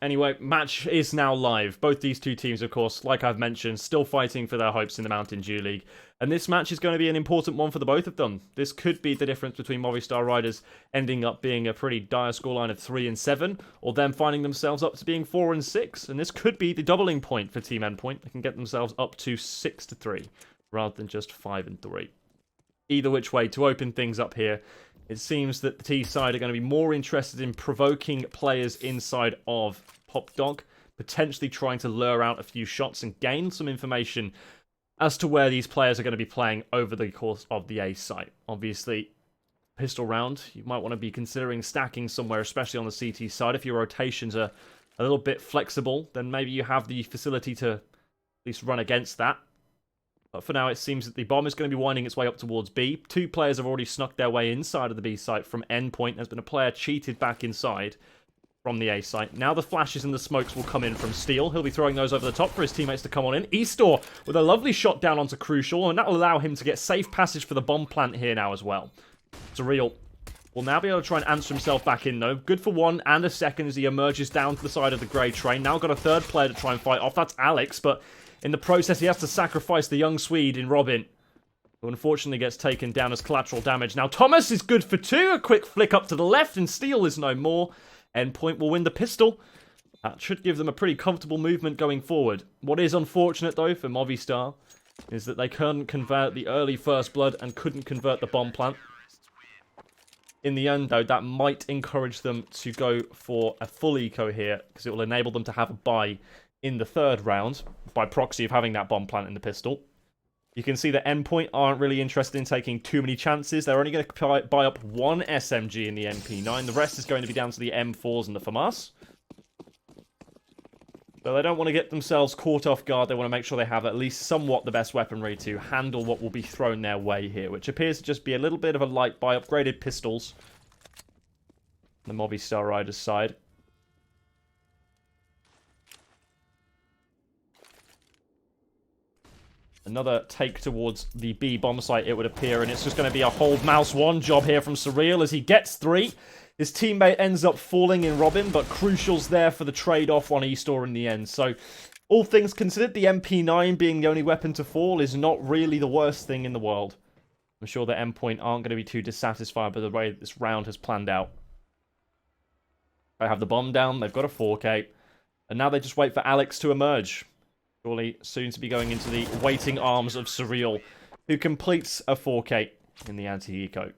Anyway, match is now live. Both these two teams, of course, like I've mentioned, still fighting for their hopes in the Mountain Dew League. And this match is going to be an important one for the both of them. This could be the difference between Movistar Riders ending up being a pretty dire scoreline of 3-7, or them finding themselves up to being 4-6. And this could be the doubling point for Team Endpoint. They can get themselves up to 6-3, rather than just 5-3. Either which way, to open things up here, it seems that the T side are going to be more interested in provoking players inside of Pop Dog, potentially trying to lure out a few shots and gain some information as to where these players are going to be playing over the course of the A site. Obviously, pistol round, you might want to be considering stacking somewhere, especially on the CT side. If your rotations are a little bit flexible, then maybe you have the facility to at least run against that. But for now, it seems that the bomb is going to be winding its way up towards B. Two players have already snuck their way inside of the B site from Endpoint. There's been a player cheated back inside from the A site. Now the flashes and the smokes will come in from Steel. He'll be throwing those over the top for his teammates to come on in. eStore with a lovely shot down onto Crucial, and that will allow him to get safe passage for the bomb plant here now as well. Surreal will now be able to try and answer himself back in, though. Good for 1 and a second as he emerges down to the side of the grey train. Now got a third player to try and fight off. That's Alex, but in the process, he has to sacrifice the young Swede in Robin, who unfortunately gets taken down as collateral damage. Now Thomas is good for 2. A quick flick up to the left, and Steel is no more. Endpoint will win the pistol. That should give them a pretty comfortable movement going forward. What is unfortunate, though, for Movistar is that they couldn't convert the early first blood and couldn't convert the bomb plant. In the end, though, that might encourage them to go for a full eco here, because it will enable them to have a buy in the third round by proxy of having that bomb plant in the pistol. You can see that Endpoint aren't really interested in taking too many chances. They're only going to buy up 1 SMG in the MP9. The rest is going to be down to the M4s and the FAMAS. So they don't want to get themselves caught off guard. They want to make sure they have at least somewhat the best weaponry to handle what will be thrown their way here, which appears to just be a little bit of a light buy upgraded pistols on the Movistar Riders side. Another take towards the B bomb site, it would appear, and it's just going to be a hold mouse 1 job here from Surreal as he gets 3. His teammate ends up falling in Robin, but Crucial's there for the trade-off on eStore in the end. So, all things considered, the MP9 being the only weapon to fall is not really the worst thing in the world. I'm sure that Endpoint aren't going to be too dissatisfied by the way that this round has planned out. They have the bomb down, they've got a 4K, and now they just wait for Alex to emerge. Surely soon to be going into the waiting arms of Surreal, who completes a 4K in the anti-eco.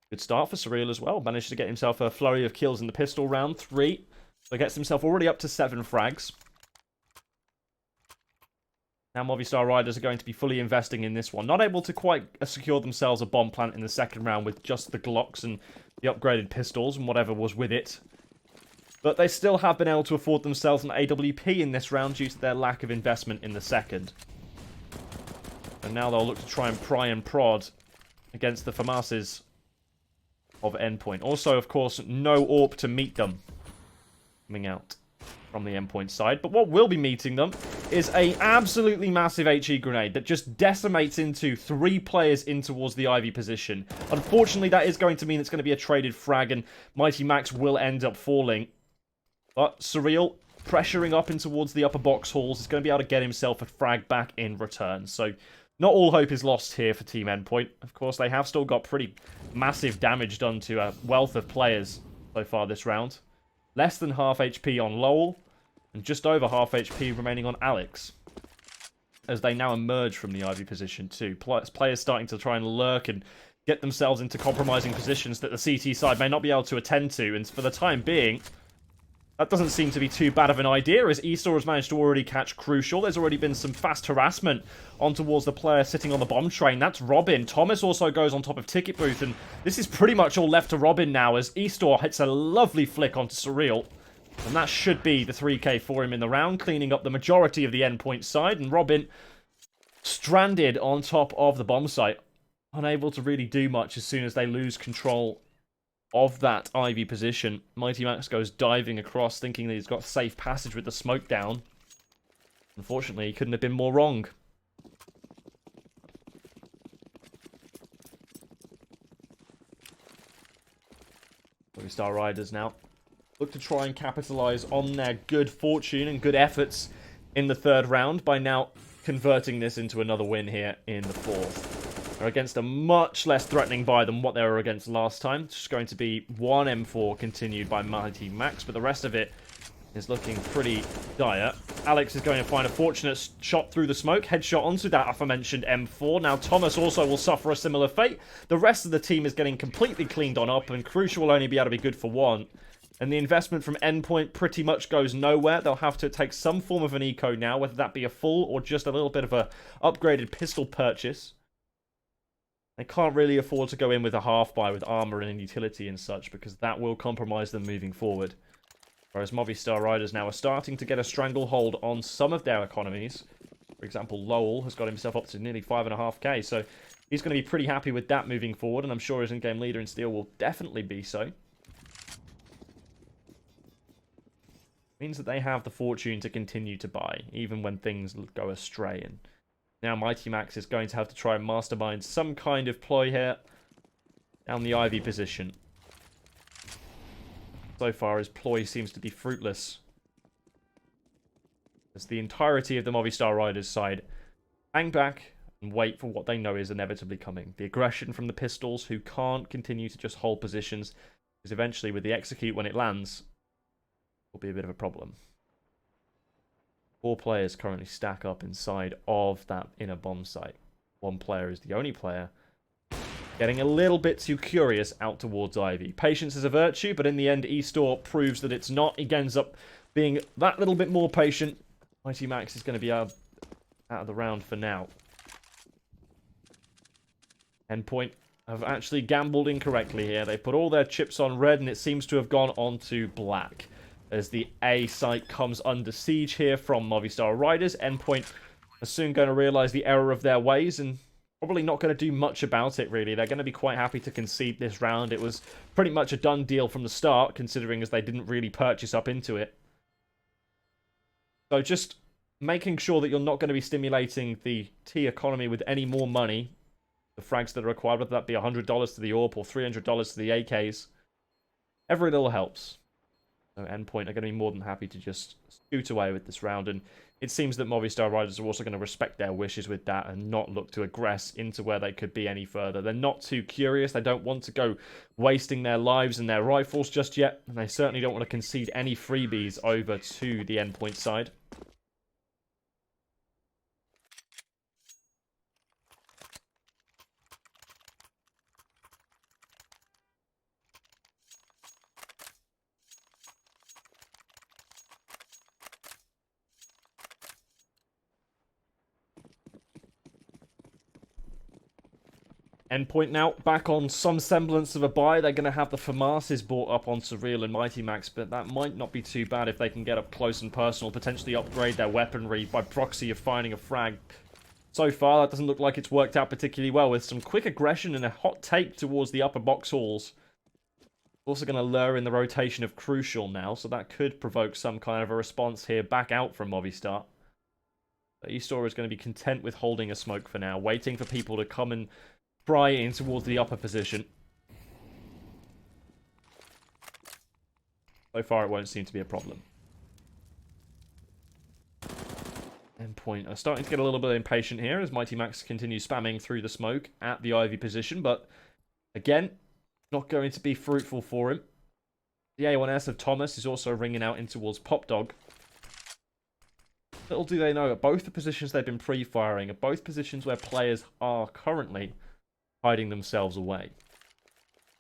Good start for Surreal as well. Managed to get himself a flurry of kills in the pistol round 3. So gets himself already up to 7 frags. Now Movistar Riders are going to be fully investing in this one. Not able to quite secure themselves a bomb plant in the second round with just the Glocks and the upgraded pistols and whatever was with it. But they still have been able to afford themselves an AWP in this round due to their lack of investment in the second. And now they'll look to try and pry and prod against the FAMASes of Endpoint. Also, of course, no AWP to meet them coming out from the Endpoint side. But what will be meeting them is a absolutely massive HE grenade that just decimates into 3 players in towards the Ivy position. Unfortunately, that is going to mean it's going to be a traded frag, and Mighty Max will end up falling. But Surreal, pressuring up in towards the upper box halls, is going to be able to get himself a frag back in return. So, not all hope is lost here for Team Endpoint. Of course, they have still got pretty massive damage done to a wealth of players so far this round. Less than half HP on Lowell, and just over half HP remaining on Alex, as they now emerge from the Ivy position too. Players starting to try and lurk and get themselves into compromising positions that the CT side may not be able to attend to, and for the time being, that doesn't seem to be too bad of an idea, as eStore has managed to already catch Crucial. There's already been some fast harassment on towards the player sitting on the bomb train. That's Robin. Thomas also goes on top of Ticket Booth, and this is pretty much all left to Robin now, as eStore hits a lovely flick onto Surreal. And that should be the 3K for him in the round, cleaning up the majority of the Endpoint side, and Robin stranded on top of the bomb site, unable to really do much as soon as they lose control of that Ivy position. Mighty Max goes diving across, thinking that he's got safe passage with the smoke down. Unfortunately, he couldn't have been more wrong. Movistar Riders now look to try and capitalize on their good fortune and good efforts in the third round by now converting this into another win here in the fourth. They're against a much less threatening buy than what they were against last time. It's just going to be one M4 continued by Mighty Max, but the rest of it is looking pretty dire. Alex is going to find a fortunate shot through the smoke. Headshot onto that aforementioned M4. Now Thomas also will suffer a similar fate. The rest of the team is getting completely cleaned on up, and Crucial will only be able to be good for one. And the investment from Endpoint pretty much goes nowhere. They'll have to take some form of an eco now, whether that be a full or just a little bit of a upgraded pistol purchase. They can't really afford to go in with a half buy with armor and utility and such, because that will compromise them moving forward. Whereas Movistar Riders now are starting to get a stranglehold on some of their economies. For example, Lowell has got himself up to nearly 5.5k, so he's going to be pretty happy with that moving forward, and I'm sure his in-game leader in Steel will definitely be so. Means that they have the fortune to continue to buy, even when things go astray. And now Mighty Max is going to have to try and mastermind some kind of ploy here down the Ivy position. So far, his ploy seems to be fruitless, as the entirety of the Movistar Riders side hang back and wait for what they know is inevitably coming. The aggression from the pistols, who can't continue to just hold positions, because eventually with the execute when it lands, will be a bit of a problem. 4 players currently stack up inside of that inner bomb site. 1 player is the only player getting a little bit too curious out towards Ivy. Patience is a virtue, but in the end, eStore proves that it's not. He ends up being that little bit more patient. Mighty Max is going to be out of the round for now. Endpoint have actually gambled incorrectly here. They put all their chips on red, and it seems to have gone on to black, as the A site comes under siege here from Movistar Riders. Endpoint are soon going to realize the error of their ways, and probably not going to do much about it, really. They're going to be quite happy to concede this round. It was pretty much a done deal from the start, considering as they didn't really purchase up into it. So just making sure that you're not going to be stimulating the T economy with any more money. The frags that are required, whether that be $100 to the AWP or $300 to the AKs. Every little helps. So Endpoint are going to be more than happy to just scoot away with this round, and it seems that Movistar Riders are also going to respect their wishes with that and not look to aggress into where they could be any further. They're not too curious. They don't want to go wasting their lives and their rifles just yet, and they certainly don't want to concede any freebies over to the Endpoint side. Endpoint now back on some semblance of a buy. They're going to have the FAMASes brought up on Surreal and Mighty Max, but that might not be too bad if they can get up close and personal, potentially upgrade their weaponry by proxy of finding a frag. So far, that doesn't look like it's worked out particularly well, with some quick aggression and a hot take towards the upper box halls. Also going to lure in the rotation of Crucial now, so that could provoke some kind of a response here back out from Movistar. But eStore is going to be content with holding a smoke for now, waiting for people to come and pry in towards the upper position. So far, it won't seem to be a problem. Endpoint are starting to get a little bit impatient here as Mighty Max continues spamming through the smoke at the Ivy position, but again, not going to be fruitful for him. The A1S of Thomas is also ringing out in towards Pop Dog. Little do they know, at both the positions they've been pre-firing, at both positions where players are currently hiding themselves away.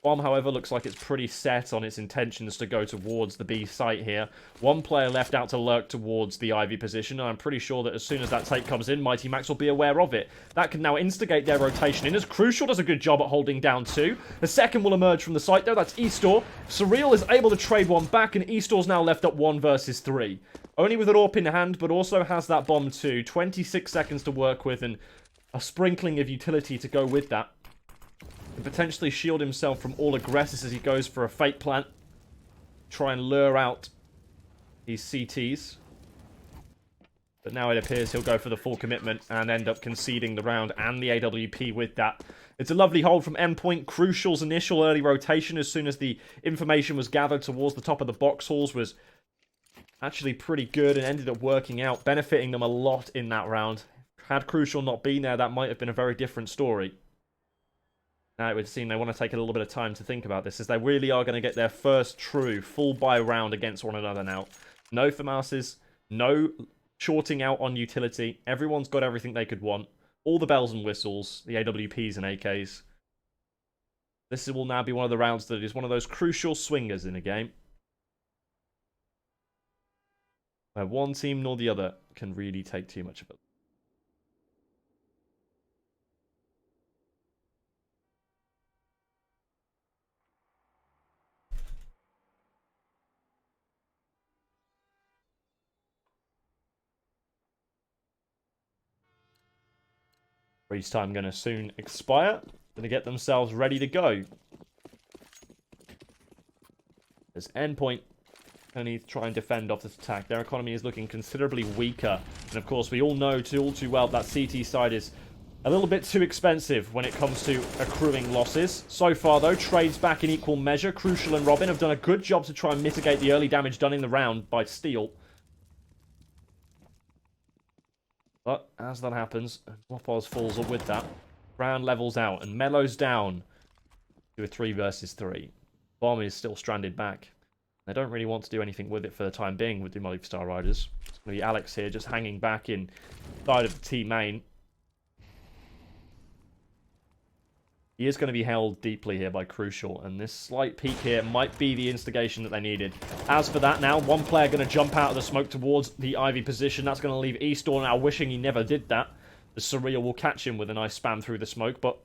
Bomb, however, looks like it's pretty set on its intentions to go towards the B site here. 1 player left out to lurk towards the Ivy position, and I'm pretty sure that as soon as that take comes in, Mighty Max will be aware of it. That can now instigate their rotation in, as Crucial does a good job at holding down 2. The second will emerge from the site, though. That's eStore. Surreal is able to trade 1 back, and eStore's now left up 1 versus 3. Only with an AWP in hand, but also has that bomb too. 26 seconds to work with, and a sprinkling of utility to go with that. And potentially shield himself from all aggressors as he goes for a fake plant. Try and lure out these CTs. But now it appears he'll go for the full commitment and end up conceding the round and the AWP with that. It's a lovely hold from Endpoint. Crucial's initial early rotation as soon as the information was gathered towards the top of the box halls was actually pretty good and ended up working out, benefiting them a lot in that round. Had Crucial not been there, that might have been a very different story. Now it would seem they want to take a little bit of time to think about this, as they really are going to get their first true full buy round against one another now. No FAMASes, no shorting out on utility. Everyone's got everything they could want. All the bells and whistles, the AWPs and AKs. This will now be one of the rounds that is one of those crucial swingers in a game, where one team nor the other can really take too much of it. Freeze time going to soon expire. Going to get themselves ready to go. As Endpoint only try and defend off this attack. Their economy is looking considerably weaker. And of course, we all know all too well that CT side is a little bit too expensive when it comes to accruing losses. So far, though, trades back in equal measure. Crucial and Robin have done a good job to try and mitigate the early damage done in the round by Steel. But as that happens, Mopoz falls up with that. Round levels out and mellows down to a 3 versus 3. Bomb is still stranded back. They don't really want to do anything with it for the time being with the Movistar Riders. It's going to be Alex here just hanging back inside of the team main. He is going to be held deeply here by Crucial, and this slight peek here might be the instigation that they needed. As for that now, one player going to jump out of the smoke towards the Ivy position. That's going to leave Eastor now wishing he never did that. The Surreal will catch him with a nice spam through the smoke, but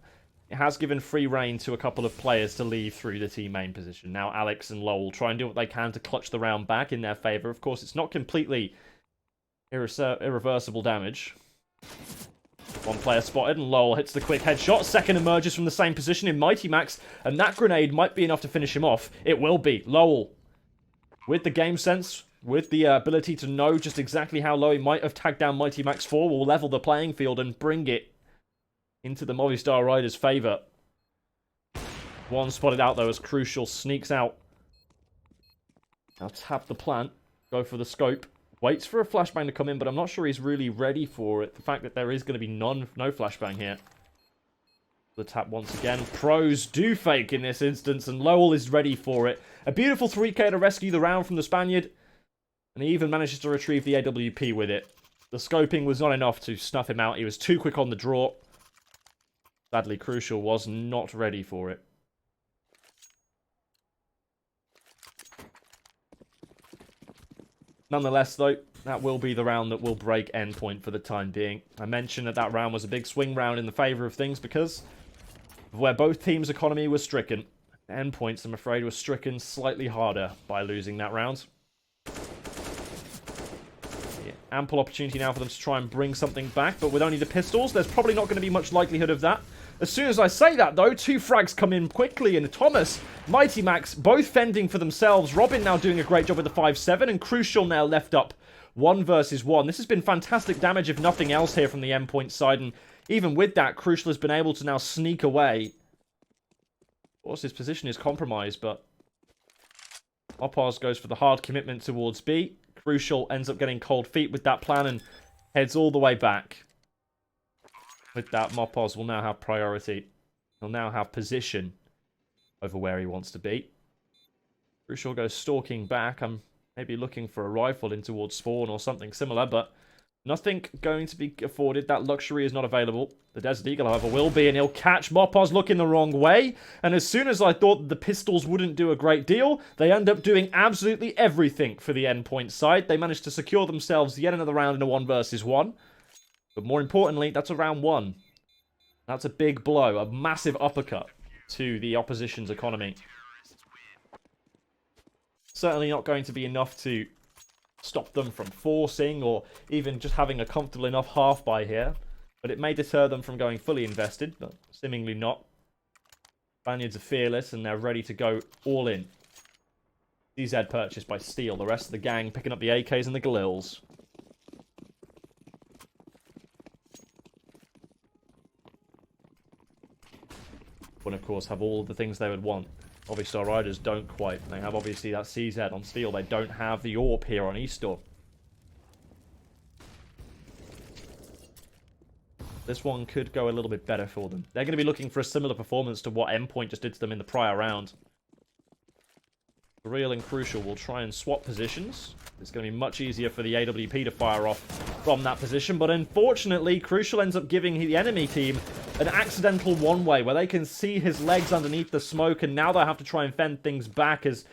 it has given free reign to a couple of players to leave through the team main position. Now Alex and Lowell try and do what they can to clutch the round back in their favour. Of course, it's not completely irreversible damage. One player spotted, and Lowell hits the quick headshot. Second emerges from the same position in Mighty Max, and that grenade might be enough to finish him off. It will be. Lowell, with the game sense, with the ability to know just exactly how low he might have tagged down Mighty Max 4, will level the playing field and bring it into the Movistar Riders' favour. One spotted out, though, as Crucial sneaks out. Now tap the plant, go for the scope. Waits for a flashbang to come in, but I'm not sure he's really ready for it. The fact that there is going to be no flashbang here. The tap once again. Pros do fake in this instance, and Lowell is ready for it. A beautiful 3k to rescue the round from the Spaniard. And he even manages to retrieve the AWP with it. The scoping was not enough to snuff him out. He was too quick on the draw. Sadly, Crucial was not ready for it. Nonetheless, though, that will be the round that will break Endpoint for the time being. I mentioned that that round was a big swing round in the favour of things because of where both teams' economy was stricken. Endpoints, I'm afraid, was stricken slightly harder by losing that round. Yeah, ample opportunity now for them to try and bring something back, but with only the pistols, there's probably not going to be much likelihood of that. As soon as I say that, though, 2 frags come in quickly, and Thomas, Mighty Max, both fending for themselves. Robin now doing a great job with the 5-7, and Crucial now left up 1 versus 1. This has been fantastic damage, if nothing else, here from the Endpoint side, and even with that, Crucial has been able to now sneak away. Of course, his position is compromised, but Opaz goes for the hard commitment towards B. Crucial ends up getting cold feet with that plan and heads all the way back. With that, Mopoz will now have priority. He'll now have position over where he wants to be. Crucial goes stalking back. I'm maybe looking for a rifle in towards spawn or something similar, but nothing going to be afforded. That luxury is not available. The Desert Eagle, however, will be, and he'll catch Mopoz looking the wrong way. And as soon as I thought the pistols wouldn't do a great deal, they end up doing absolutely everything for the Endpoint side. They managed to secure themselves yet another round in a 1 versus 1. But more importantly, that's a round 1. That's a big blow, a massive uppercut to the opposition's economy. Certainly not going to be enough to stop them from forcing or even just having a comfortable enough half buy here. But it may deter them from going fully invested, but seemingly not. Spaniards are fearless and they're ready to go all in. DZ purchased by Steel. The rest of the gang picking up the AKs and the Galils. would, of course, have all the things they would want. Movistar Riders don't quite. They have, obviously, that CZ on Steel. They don't have the AWP here on Eastor. This one could go a little bit better for them. They're going to be looking for a similar performance to what Endpoint just did to them in the prior round. Real and Crucial will try and swap positions. It's going to be much easier for the AWP to fire off from that position, but unfortunately, Crucial ends up giving the enemy team an accidental one-way where they can see his legs underneath the smoke, and now they have to try and fend things back as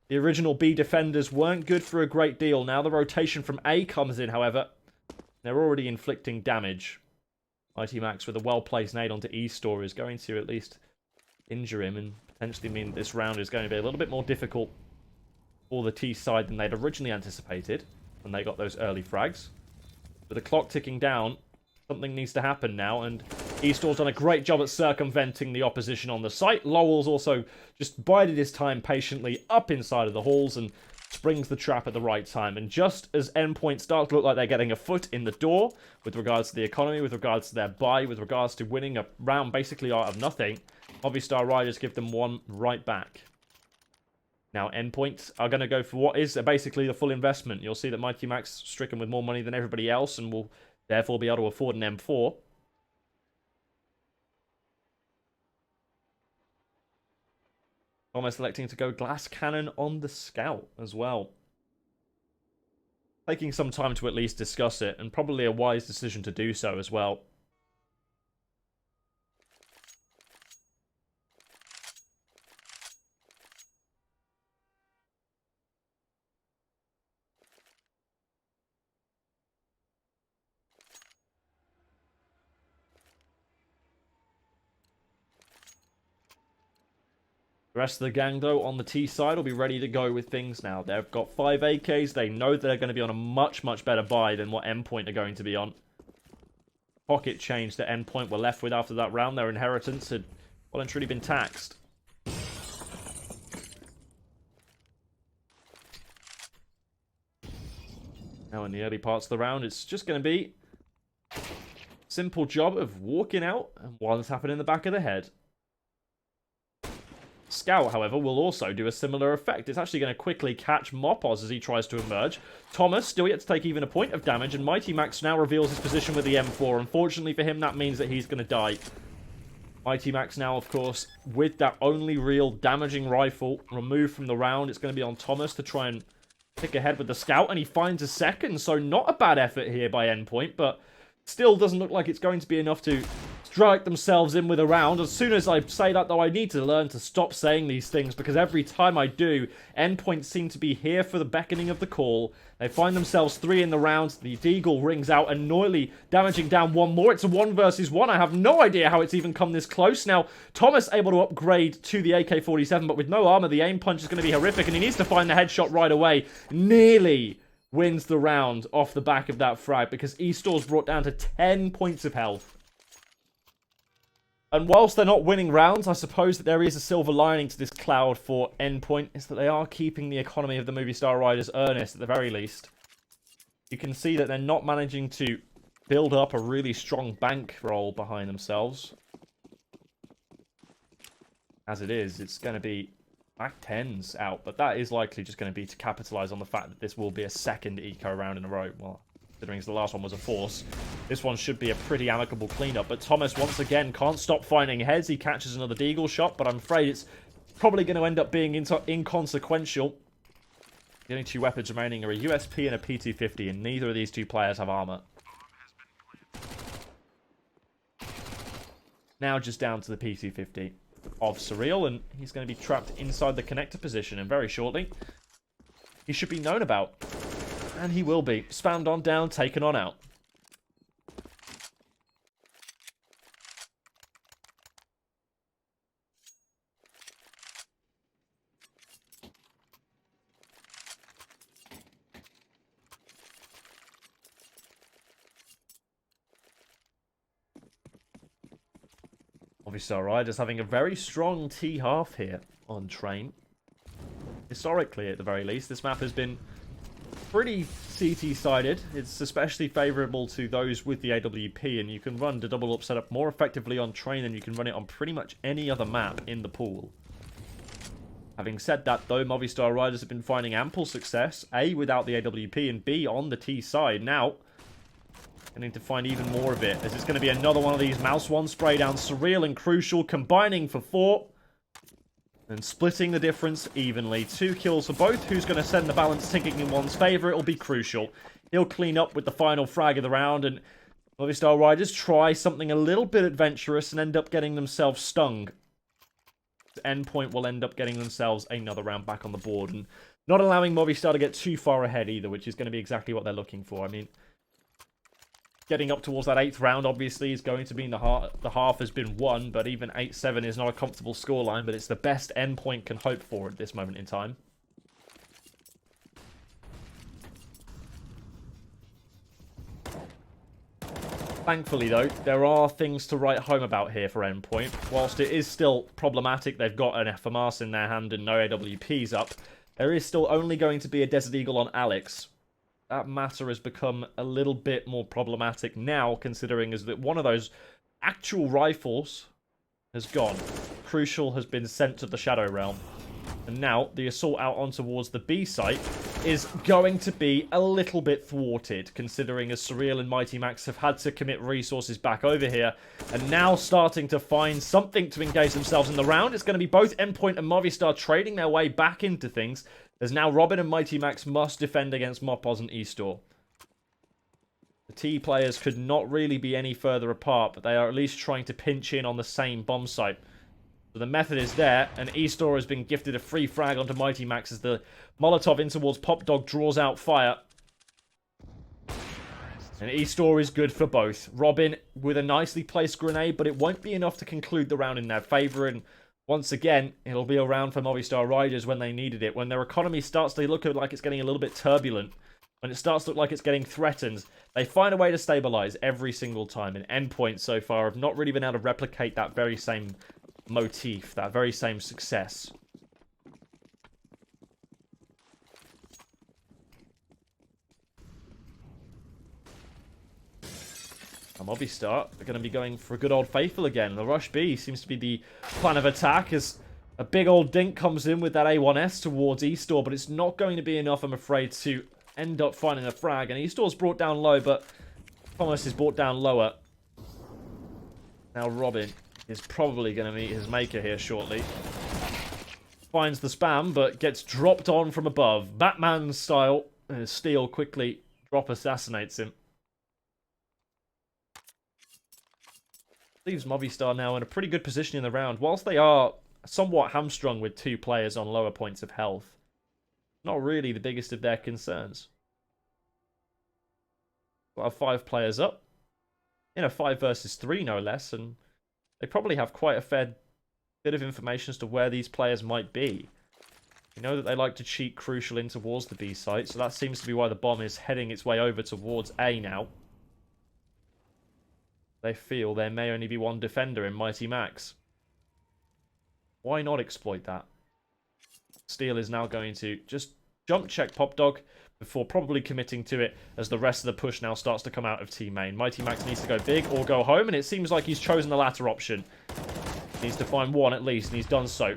the original B defenders weren't good for a great deal. Now the rotation from A comes in, however. They're already inflicting damage. Mighty Max with a well-placed nade onto Eastor is going to at least injure him and potentially mean this round is going to be a little bit more difficult for the T side than they'd originally anticipated when they got those early frags. With the clock ticking down, something needs to happen now, and Eastor's done a great job at circumventing the opposition on the site. Lowell's also just bided his time patiently up inside of the halls and springs the trap at the right time. And just as Endpoint starts to look like they're getting a foot in the door with regards to the economy, with regards to their buy, with regards to winning a round basically out of nothing, Movistar Riders give them one right back. Now, Endpoint are going to go for what is basically the full investment. You'll see that Mighty Max stricken with more money than everybody else and will therefore be able to afford an M4. Almost electing to go Glass Cannon on the Scout as well. Taking some time to at least discuss it, and probably a wise decision to do so as well. The rest of the gang, though, on the T side will be ready to go with things now. They've got 5 AKs. They know that they're going to be on a much, much better buy than what Endpoint are going to be on. Pocket change that Endpoint were left with after that round. Their inheritance had well and truly been taxed. Now in the early parts of the round, it's just going to be a simple job of walking out and one's happening in the back of the head. Scout, however, will also do a similar effect. It's actually going to quickly catch Mopos as he tries to emerge. Thomas still yet to take even a point of damage, and Mighty Max now reveals his position with the M4. Unfortunately for him, that means that he's going to die. Mighty Max now, of course, with that only real damaging rifle removed from the round. It's going to be on Thomas to try and pick ahead with the Scout, and he finds a second, so not a bad effort here by Endpoint, but still doesn't look like it's going to be enough to strike themselves in with a round. As soon as I say that, though, I need to learn to stop saying these things, because every time I do, Endpoint seem to be here for the beckoning of the call. They find themselves 3 in the round. The Deagle rings out, and Noily damaging down one more. It's a 1 versus 1. I have no idea how it's even come this close. Now, Thomas able to upgrade to the AK-47, but with no armor, the aim punch is going to be horrific, and he needs to find the headshot right away. Nearly wins the round off the back of that frag, because Eastor's brought down to 10 points of health. And whilst they're not winning rounds, I suppose that there is a silver lining to this cloud for Endpoint, is that they are keeping the economy of the Movistar Riders earnest at the very least. You can see that they're not managing to build up a really strong bankroll behind themselves. As it is, it's going to be back 10s out, but that is likely just going to be to capitalise on the fact that this will be a second eco round in a row. Well, considering the last one was a force, this one should be a pretty amicable cleanup. But Thomas, once again, can't stop finding heads. He catches another Deagle shot, but I'm afraid it's probably going to end up being inconsequential. The only 2 weapons remaining are a USP and a P250, and neither of these 2 players have armor. Now just down to the P250 of Surreal, and he's going to be trapped inside the connector position, and very shortly he should be known about. And he will be. Spammed on down, taken on out. Movistar Riders having a very strong T-half here on Train. Historically, at the very least, this map has been pretty CT-sided. It's especially favourable to those with the AWP, and you can run the double up setup more effectively on train than you can run it on pretty much any other map in the pool. Having said that, though, Movistar Riders have been finding ample success, A, without the AWP, and B, on the T side. Now, I need to find even more of it, as it's going to be another one of these Mouse 1 spray down. Surreal and Crucial combining for 4. And splitting the difference evenly. 2 kills for both. Who's going to send the balance ticking in one's favour? It'll be Crucial. He'll clean up with the final frag of the round, and Movistar Riders try something a little bit adventurous and end up getting themselves stung. Endpoint will end up getting themselves another round back on the board, and not allowing Movistar to get too far ahead either, which is going to be exactly what they're looking for. I mean, getting up towards that 8th round, obviously, is going to be the half has been won, but even 8-7 is not a comfortable scoreline, but it's the best Endpoint can hope for at this moment in time. Thankfully, though, there are things to write home about here for Endpoint. Whilst it is still problematic, they've got an FMAS in their hand and no AWPs up, there is still only going to be a Desert Eagle on Alex. That matter has become a little bit more problematic now, considering is that one of those actual rifles has gone. Crucial has been sent to the Shadow Realm. And now, the assault out on towards the B site is going to be a little bit thwarted, considering as Surreal and Mighty Max have had to commit resources back over here, and now starting to find something to engage themselves in the round. It's going to be both Endpoint and Movistar trading their way back into things, as now Robin and Mighty Max must defend against Mopos and Eastor. The T players could not really be any further apart, but they are at least trying to pinch in on the same bomb site. So the method is there, and Eastor has been gifted a free frag onto Mighty Max as the Molotov in towards Pop Dog draws out fire. And Eastor is good for both. Robin with a nicely placed grenade, but it won't be enough to conclude the round in their favour. And once again, it'll be a round for Movistar Riders when they needed it. When their economy starts to look like it's getting a little bit turbulent, when it starts to look like it's getting threatened, they find a way to stabilise every single time. And Endpoint so far have not really been able to replicate that very same motif, that very same success. And Movistar are going to be going for a good old faithful again. The Rush B seems to be the plan of attack as a big old dink comes in with that A1S towards Eastor, but it's not going to be enough, I'm afraid, to end up finding a frag. And Eastor's brought down low, but Thomas is brought down lower. Now Robin is probably going to meet his maker here shortly. Finds the spam, but gets dropped on from above. Batman style. Steel quickly drop assassinates him. Leaves Movistar now in a pretty good position in the round. Whilst they are somewhat hamstrung with 2 players on lower points of health, not really the biggest of their concerns. We'll have 5 players up. In a 5 versus 3, no less, and they probably have quite a fair bit of information as to where these players might be. You know that they like to cheat Crucial in towards the B site, so that seems to be why the bomb is heading its way over towards A now. They feel there may only be one defender in Mighty Max. Why not exploit that? Steel is now going to just jump check Pop Dog before probably committing to it as the rest of the push now starts to come out of T main. Mighty Max needs to go big or go home, and it seems like he's chosen the latter option. He needs to find one at least, and he's done so.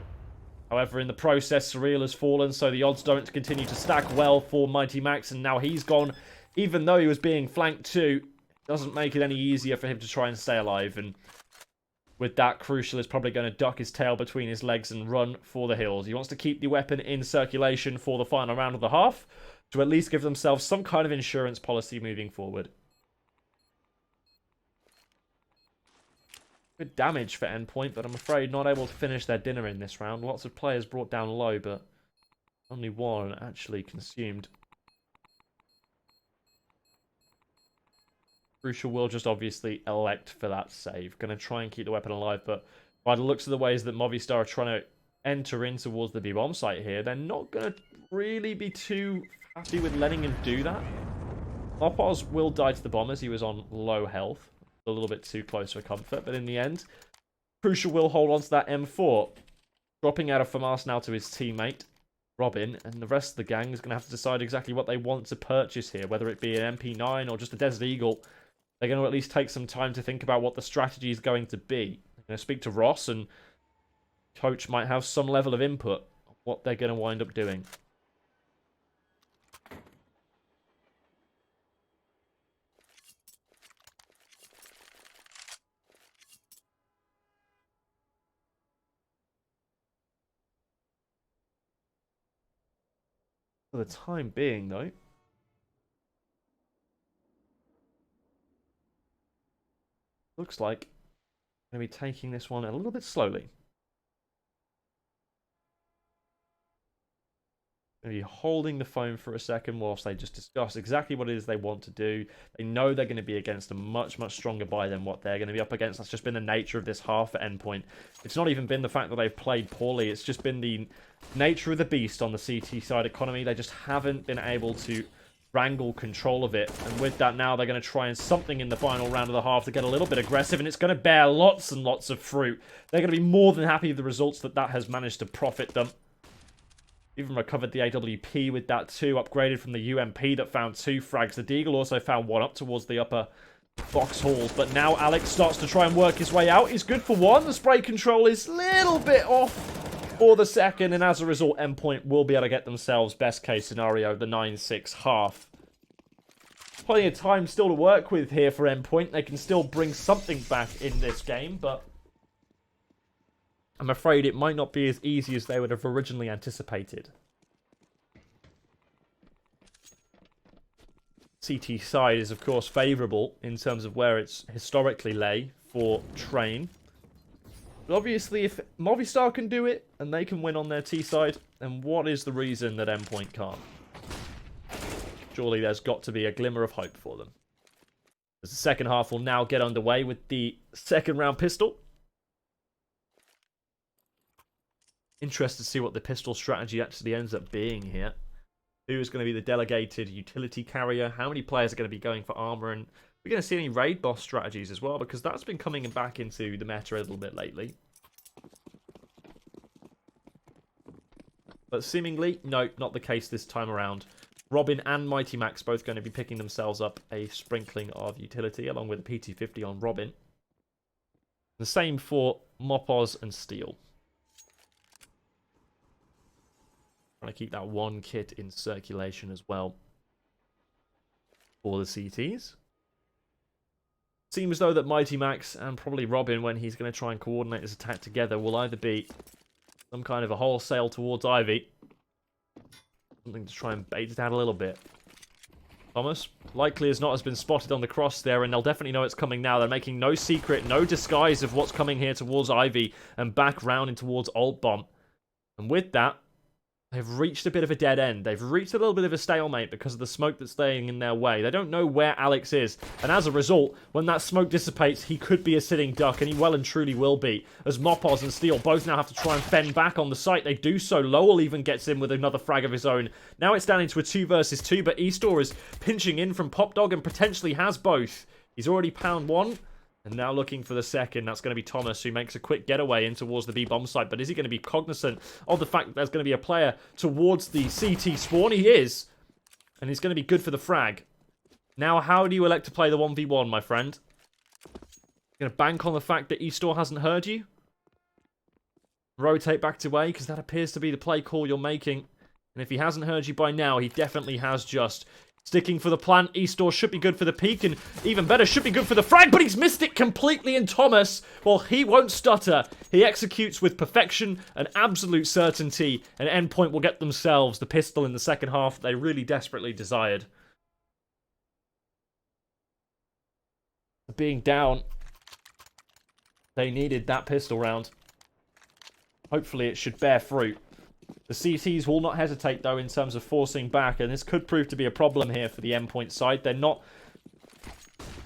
However, in the process, Surreal has fallen, so the odds don't continue to stack well for Mighty Max, and now he's gone. Even though he was being flanked too, it doesn't make it any easier for him to try and stay alive, and with that, Crucial is probably going to duck his tail between his legs and run for the hills. He wants to keep the weapon in circulation for the final round of the half, to at least give themselves some kind of insurance policy moving forward. Good damage for Endpoint, but I'm afraid not able to finish their dinner in this round. Lots of players brought down low, but only one actually consumed. Crucial will just obviously elect for that save. Going to try and keep the weapon alive, but by the looks of the ways that Movistar are trying to enter in towards the B-bomb site here, they're not going to really be too happy with letting him do that. Mopos will die to the bomb as he was on low health. A little bit too close for comfort, but in the end, Crucial will hold on to that M4. Dropping out of FAMAS now to his teammate. Robin, and the rest of the gang is going to have to decide exactly what they want to purchase here, whether it be an MP9 or just a Desert Eagle. They're going to at least take some time to think about what the strategy is going to be. They're going to speak to Ross, and Coach might have some level of input on what they're going to wind up doing. For the time being, though, looks like I'm going to be taking this one a little bit slowly. Going to be holding the phone for a second whilst they just discuss exactly what it is they want to do. They know they're going to be against a much, much stronger buy than what they're going to be up against. That's just been the nature of this half at Endpoint. It's not even been the fact that they've played poorly. It's just been the nature of the beast on the CT side economy. They just haven't been able to wrangle control of it. And with that now, they're going to try and something in the final round of the half to get a little bit aggressive. And it's going to bear lots and lots of fruit. They're going to be more than happy with the results that has managed to profit them. Even recovered the AWP with that too. Upgraded from the UMP that found 2 frags. The Deagle also found 1 up towards the upper box halls. But now Alex starts to try and work his way out. He's good for 1. The spray control is a little bit off for the second. And as a result, Endpoint will be able to get themselves, best case scenario, the 9-6 half. Plenty of time still to work with here for Endpoint. They can still bring something back in this game. But I'm afraid it might not be as easy as they would have originally anticipated. CT side is, of course, favourable in terms of where it's historically lay for Train. But obviously, if Movistar can do it and they can win on their T side, then what is the reason that Endpoint can't? Surely there's got to be a glimmer of hope for them. As the second half will now get underway with the second round pistol. Interested to see what the pistol strategy actually ends up being here. Who is going to be the delegated utility carrier? How many players are going to be going for armor? And we're going to see any raid boss strategies as well, because that's been coming back into the meta a little bit lately. But seemingly, no, not the case this time around. Robin and Mighty Max both going to be picking themselves up a sprinkling of utility, along with a PT50 on Robin. The same for Mopoz and Steel. Trying to keep that 1 kit in circulation as well for the CTs. Seems though that Mighty Max and probably Robin, when he's going to try and coordinate his attack together, will either be some kind of a wholesale towards Ivy. Something to try and bait it out a little bit. Thomas, likely as not, has been spotted on the cross there, and they'll definitely know it's coming now. They're making no secret, no disguise of what's coming here towards Ivy and back round and towards Alt Bomb. And with that, they've reached a bit of a dead end. They've reached a little bit of a stalemate because of the smoke that's staying in their way. They don't know where Alex is. And as a result, when that smoke dissipates, he could be a sitting duck. And he well and truly will be. As Mopoz and Steel both now have to try and fend back on the site. They do so. Lowell even gets in with another frag of his own. Now it's down into a 2 versus 2. But Estor is pinching in from Pop Dog and potentially has both. He's already pound 1. And now looking for the second, that's going to be Thomas, who makes a quick getaway in towards the B-bomb site. But is he going to be cognizant of the fact that there's going to be a player towards the CT spawn? He is. And he's going to be good for the frag. Now, how do you elect to play the 1v1, my friend? You're going to bank on the fact that Estor hasn't heard you? Rotate back to A, because that appears to be the play call you're making. And if he hasn't heard you by now, he definitely has just. Sticking for the plant. Estor should be good for the peak, and even better, should be good for the frag, but he's missed it completely, and Thomas, well, he won't stutter. He executes with perfection and absolute certainty, and Endpoint will get themselves the pistol in the second half they really desperately desired. Being down, they needed that pistol round. Hopefully it should bear fruit. The CTs will not hesitate, though, in terms of forcing back, and this could prove to be a problem here for the Endpoint side. They're not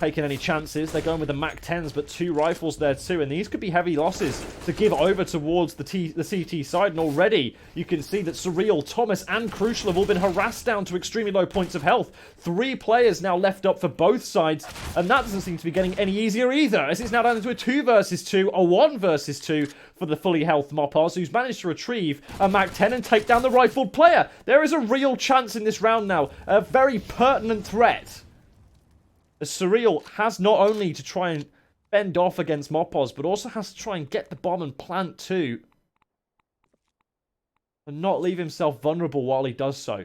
taking any chances. They're going with the MAC-10s, but 2 rifles there too, and these could be heavy losses to give over towards the CT side. And already you can see that Surreal, Thomas, and Crucial have all been harassed down to extremely low points of health. 3 players now left up for both sides, and that doesn't seem to be getting any easier either, as it's now down into a 2 versus 2, a 1 versus 2 for the fully health Moppos, who's managed to retrieve a MAC-10 and take down the rifled player. There is a real chance in this round now, a very pertinent threat. As Surreal has not only to try and fend off against Moppos, but also has to try and get the bomb and plant too. And not leave himself vulnerable while he does so.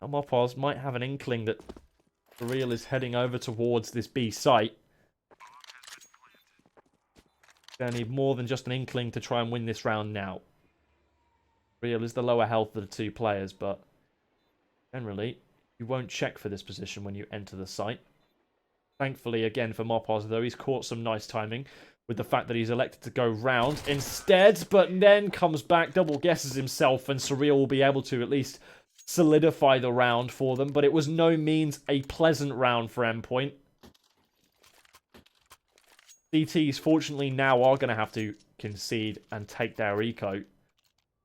Now Moppos might have an inkling that Surreal is heading over towards this B site. They need more than just an inkling to try and win this round now. Surreal is the lower health of the 2 players, but generally, you won't check for this position when you enter the site. Thankfully, again, for Moppos, though, he's caught some nice timing with the fact that he's elected to go round instead, but then comes back, double guesses himself, and Surreal will be able to at least solidify the round for them, but it was no means a pleasant round for Endpoint. CTs, fortunately, now are going to have to concede and take their eco.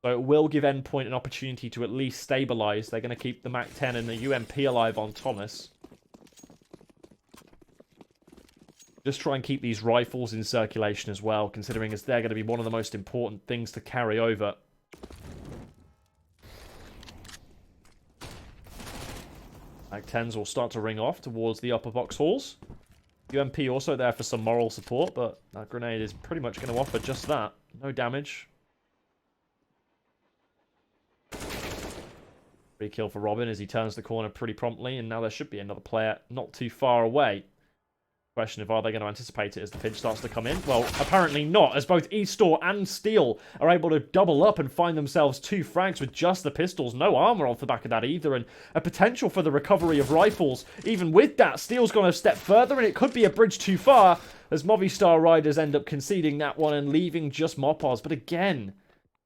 So it will give Endpoint an opportunity to at least stabilize. They're going to keep the MAC-10 and the UMP alive on Thomas. Just try and keep these rifles in circulation as well, considering as they're going to be one of the most important things to carry over. MAC-10s will start to ring off towards the upper box halls. UMP also there for some moral support, but that grenade is pretty much going to offer just that. No damage. Free kill for Robin as he turns the corner pretty promptly, and now there should be another player not too far away. Question of are they going to anticipate it as the pinch starts to come in? Well, apparently not, as both eStore and Steel are able to double up and find themselves 2 frags with just the pistols. No armor off the back of that either, and a potential for the recovery of rifles. Even with that, Steel's gone a step further, and it could be a bridge too far, as Movistar Riders end up conceding that one and leaving just Moppos. But again,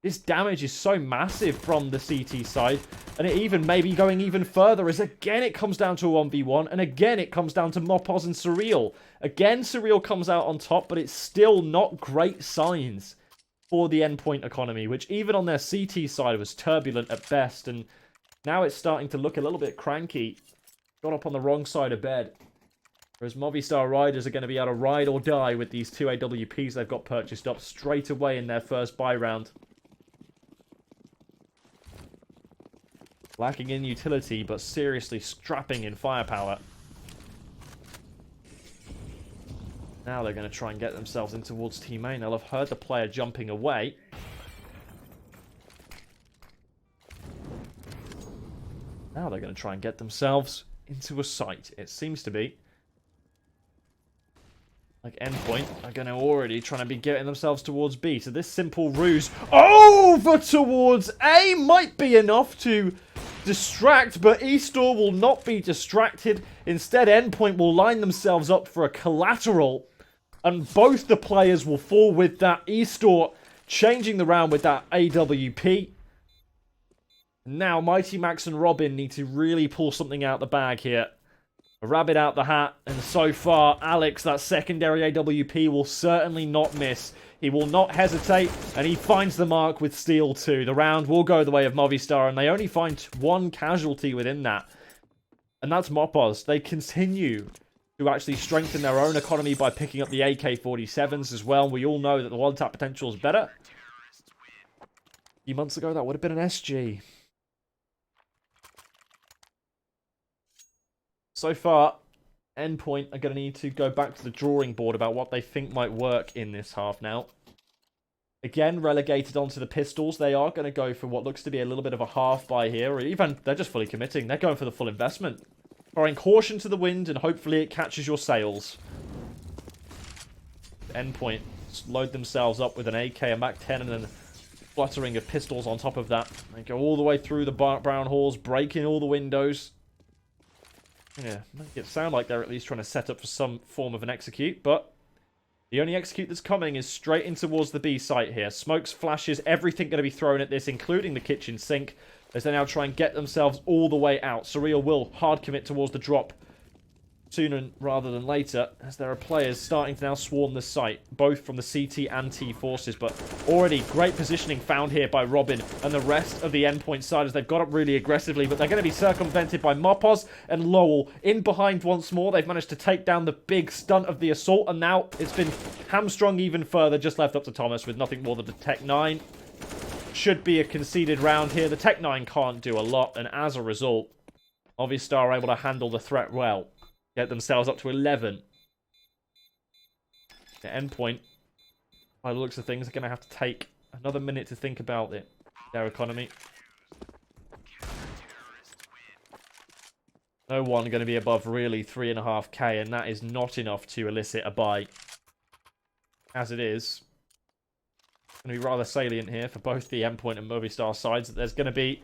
this damage is so massive from the CT side, and it even may be going even further, as again it comes down to a 1v1, and again it comes down to Moppos and Surreal. Again, Surreal comes out on top, but it's still not great signs for the Endpoint economy, which even on their CT side was turbulent at best, and now it's starting to look a little bit cranky. Got up on the wrong side of bed. Whereas Movistar Riders are going to be able to ride or die with these 2 AWPs they've got purchased up straight away in their first buy round. Lacking in utility, but seriously strapping in firepower. Now they're going to try and get themselves in towards team A. They'll have heard the player jumping away. Now they're going to try and get themselves into a site. It seems to be like Endpoint are going to already trying to be getting themselves towards B. So this simple ruse over towards A might be enough to distract, but eStore will not be distracted. Instead, Endpoint will line themselves up for a collateral, and both the players will fall with that. eStore changing the round with that AWP. Now, Mighty Max and Robin need to really pull something out the bag here. A rabbit out the hat, and so far, Alex, that secondary AWP, will certainly not miss. He will not hesitate, and he finds the mark with Steel 2. The round will go the way of Movistar, and they only find 1 casualty within that. And that's Moppos. They continue to actually strengthen their own economy by picking up the AK-47s as well. We all know that the one-tap potential is better. A few months ago, that would have been an SG. So far, Endpoint are going to need to go back to the drawing board about what they think might work in this half now. Again, relegated onto the pistols. They are going to go for what looks to be a little bit of a half buy here, or even they're just fully committing. They're going for the full investment. Throwing caution to the wind, and hopefully it catches your sails. Endpoint load themselves up with an AK, a MAC-10, and then fluttering of pistols on top of that. They go all the way through the brown halls, breaking all the windows. Yeah, make it sound like they're at least trying to set up for some form of an execute, but the only execute that's coming is straight in towards the B site here. Smokes, flashes, everything going to be thrown at this, including the kitchen sink. as they now try and get themselves all the way out. Surreal will hard commit towards the drop sooner rather than later, as there are players starting to now swarm the site, both from the CT and T forces, but already great positioning found here by Robin and the rest of the Endpoint side as they've got up really aggressively, but they're going to be circumvented by Mopos and Lowell. In behind once more, they've managed to take down the big stunt of the assault, and now it's been hamstrung even further, just left up to Thomas with nothing more than the Tech 9. Should be a conceded round here. The Tech 9 can't do a lot, and as a result, Movistar are able to handle the threat well. Get themselves up to 11. The Endpoint, by the looks of things, are going to have to take another minute to think about it. Their economy. No one going to be above really 3.5k, and that is not enough to elicit a buy. As it is, it's going to be rather salient here for both the Endpoint and Movistar sides that there's going to be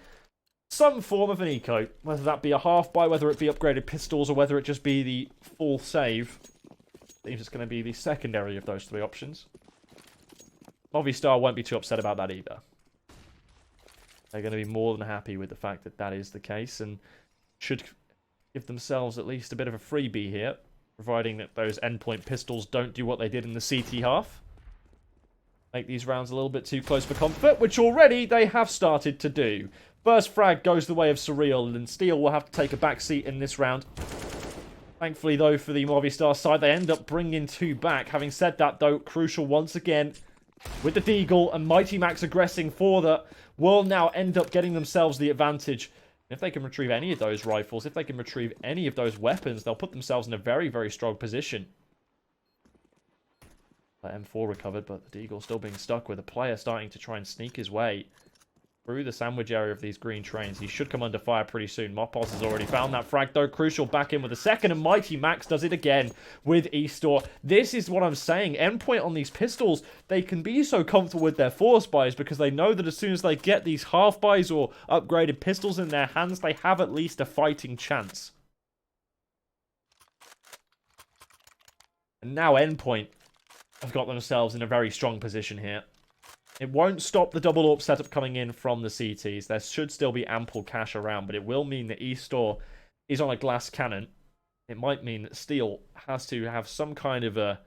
some form of an eco, whether that be a half buy, whether it be upgraded pistols, or whether it just be the full save. Seems it's going to be the secondary of those three options. Movistar won't be too upset about that either. They're going to be more than happy with the fact that that is the case, and should give themselves at least a bit of a freebie here, providing that those Endpoint pistols don't do what they did in the CT half. Make these rounds a little bit too close for comfort, which already they have started to do. First frag goes the way of Surreal, and Steel will have to take a back seat in this round. Thankfully, though, for the Movistar side, they end up bringing two back. Having said that, though, Crucial once again with the Deagle and Mighty Max aggressing for that will now end up getting themselves the advantage. And if they can retrieve any of those rifles, if they can retrieve any of those weapons, they'll put themselves in a very, very strong position. M4 recovered, but the Deagle still being stuck with a player starting to try and sneak his way through the sandwich area of these green trains. He should come under fire pretty soon. Mopos has already found that frag, though. Crucial back in with a second, and Mighty Max does it again with Eastor. This is what I'm saying. Endpoint on these pistols, they can be so comfortable with their force buys because they know that as soon as they get these half buys or upgraded pistols in their hands, they have at least a fighting chance. And now Endpoint have got themselves in a very strong position here. It won't stop the double AWP setup coming in from the CTs. There should still be ample cash around, but it will mean that Eastor is on a glass cannon. It might mean that Steel has to have some kind of a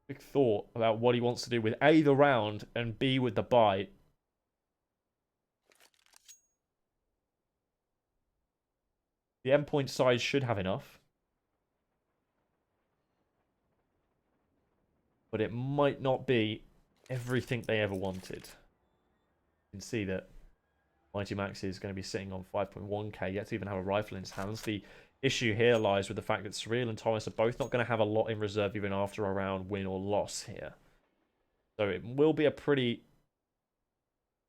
big thought about what he wants to do with A, the round, and B, with the buy. The Endpoint side should have enough, but it might not be everything they ever wanted. You can see that Mighty Max is going to be sitting on 5.1k, yet to even have a rifle in his hands. The issue here lies with the fact that Surreal and Thomas are both not going to have a lot in reserve even after a round win or loss here. So it will be a pretty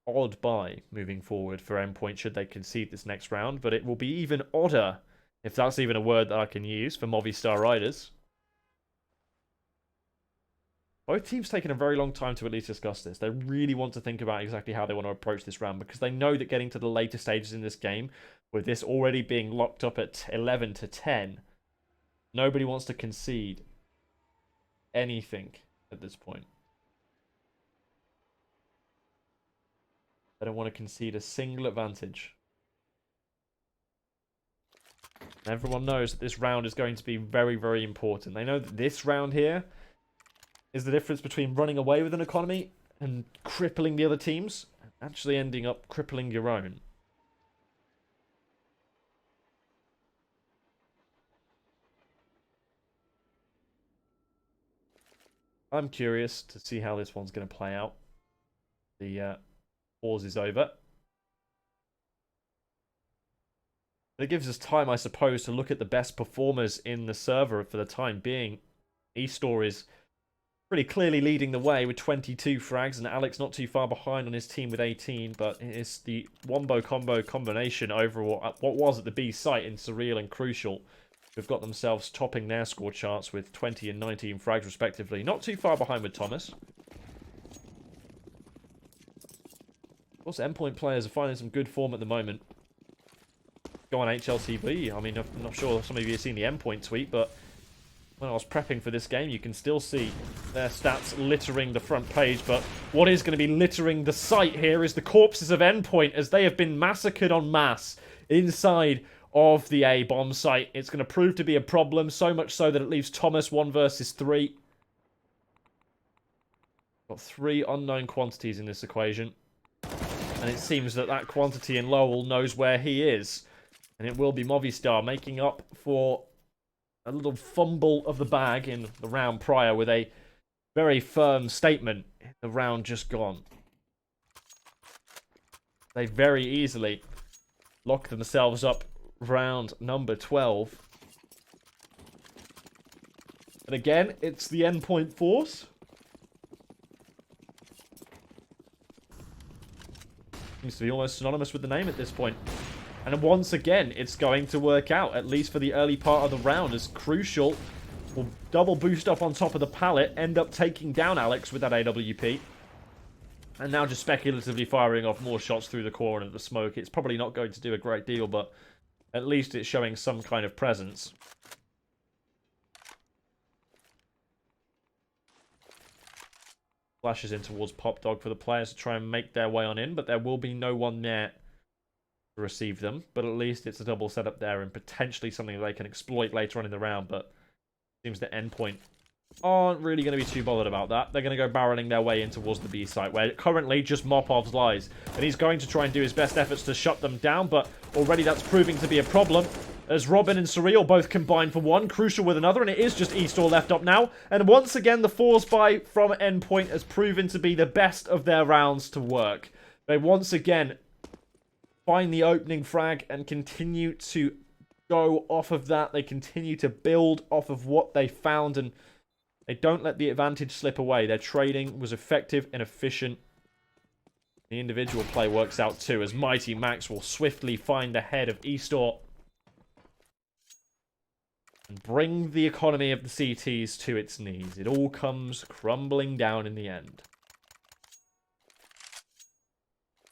odd buy moving forward for Endpoint should they concede this next round, but it will be even odder, if that's even a word that I can use, for Movistar Riders. Both teams taking a very long time to at least discuss this. They really want to think about exactly how they want to approach this round because they know that getting to the later stages in this game, with this already being locked up at 11 to 10, nobody wants to concede anything at this point. They don't want to concede a single advantage. And everyone knows that this round is going to be very, very important. They know that this round here is the difference between running away with an economy and crippling the other teams, and actually ending up crippling your own. I'm curious to see how this one's going to play out. The pause is over. But it gives us time, I suppose, to look at the best performers in the server for the time being. Eastor is pretty clearly leading the way with 22 frags, and Alex not too far behind on his team with 18, but it's the Wombo combo combination over what was at the B site in Surreal and Crucial, who've got themselves topping their score charts with 20 and 19 frags respectively. Not too far behind with Thomas. Of course, Endpoint players are finding some good form at the moment. Go on HLTV. I mean, I'm not sure some of you have seen the Endpoint tweet, but when I was prepping for this game, you can still see their stats littering the front page, but what is going to be littering the site here is the corpses of Endpoint, as they have been massacred en masse inside of the A bomb site. It's going to prove to be a problem, so much so that it leaves Thomas 1 versus 3. Got 3 unknown quantities in this equation, and it seems that that quantity in Lowell knows where he is, and it will be Movistar making up for a little fumble of the bag in the round prior with a very firm statement in the round just gone. They very easily lock themselves up round number 12. And again, it's the Endpoint force. Seems to be almost synonymous with the name at this point. And once again, it's going to work out, at least for the early part of the round, as Crucial will double boost up on top of the pallet, end up taking down Alex with that AWP. And now just speculatively firing off more shots through the core and the smoke. It's probably not going to do a great deal, but at least it's showing some kind of presence. Flashes in towards Pop Dog for the players to try and make their way on in, but there will be no one there to receive them. But at least it's a double setup there and potentially something that they can exploit later on in the round. But it seems that Endpoint aren't really going to be too bothered about that. They're going to go barreling their way in towards the B site, where currently just Mopov's lies. And he's going to try and do his best efforts to shut them down, but already that's proving to be a problem, as Robin and Surreal both combine for one, Crucial with another, and it is just Eastor left up now. And once again, the force buy from Endpoint has proven to be the best of their rounds to work. They once again find the opening frag and continue to go off of that. They continue to build off of what they found, and they don't let the advantage slip away. Their trading was effective and efficient. The individual play works out too, as Mighty Max will swiftly find the head of Eastor and bring the economy of the CTs to its knees. It all comes crumbling down in the end.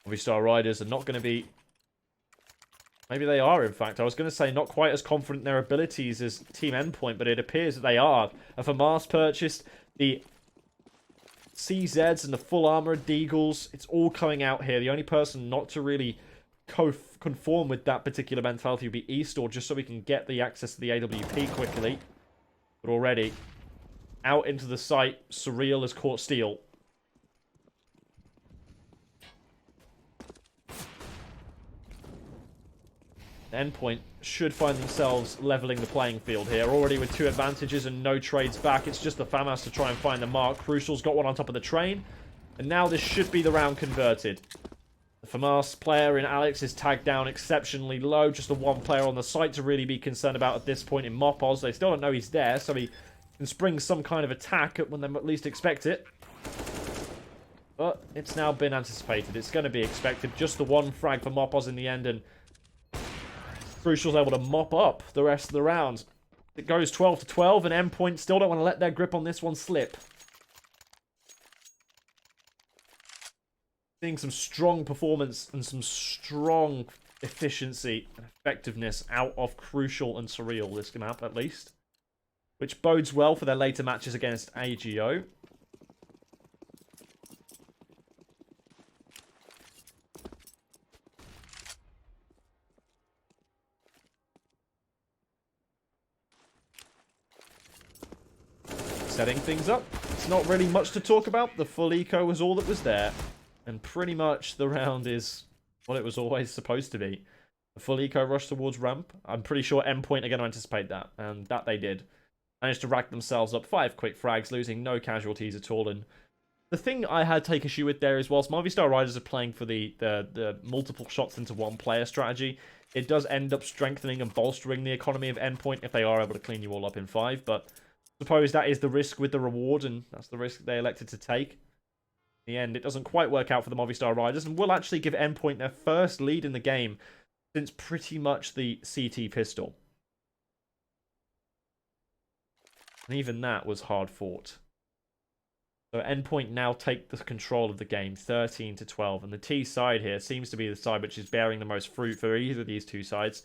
Movistar Riders are not going to be... Maybe they are, in fact. I was going to say not quite as confident in their abilities as Team Endpoint, but it appears that they are. And for Mars purchased, the CZs and the full armor Deagles, it's all coming out here. The only person not to really conform with that particular mentality would be Eastor, just so we can get the access to the AWP quickly. But already, out into the site, Surreal has caught Steel. Endpoint should find themselves leveling the playing field here. Already with 2 advantages and no trades back. It's just the FAMAS to try and find the mark. Crucial's got one on top of the train. And now this should be the round converted. The FAMAS player in Alex is tagged down exceptionally low. Just the one player on the site to really be concerned about at this point in Mopoz. They still don't know he's there, so he can spring some kind of attack when they at least expect it. But it's now been anticipated. It's going to be expected. Just the one frag for Mopoz in the end, and Crucial's able to mop up the rest of the round. It goes 12-12, and Endpoint still don't want to let their grip on this one slip. Seeing some strong performance and some strong efficiency and effectiveness out of Crucial and Surreal this map, at least. Which bodes well for their later matches against AGO. Setting things up. It's not really much to talk about. The full eco was all that was there. And pretty much the round is what it was always supposed to be. The full eco rush towards ramp. I'm pretty sure Endpoint are going to anticipate that. And that they did. Managed to rack themselves up 5 quick frags, losing no casualties at all. And the thing I had to take issue with there is, whilst Movistar Riders are playing for the multiple shots into one player strategy, it does end up strengthening and bolstering the economy of Endpoint if they are able to clean you all up in 5. But suppose that is the risk with the reward, and that's the risk they elected to take. In the end, it doesn't quite work out for the Movistar Riders, and will actually give Endpoint their first lead in the game since pretty much the CT pistol. And even that was hard fought. So Endpoint now take the control of the game, 13-12, and the T side here seems to be the side which is bearing the most fruit for either of these two sides.